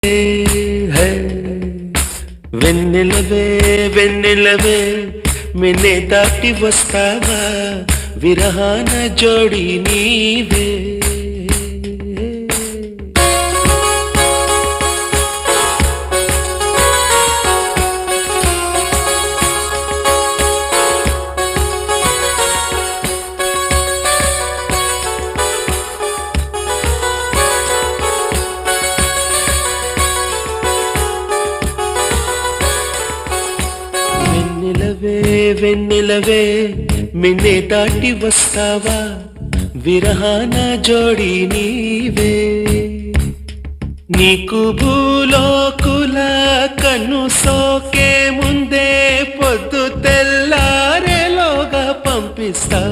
है వెన్నెలవే వెన్నెలవే మిన్నే దాటి వస్తావా విరహాన జోడి నీవే వెన్నెలవే మిన్నే దాటి వస్తావా విరహాన జోడి నీవే నీకు భూలోకుల కన్ను సోకే ముందే పొద్దు తెల్లారేలోగా పంపిస్తా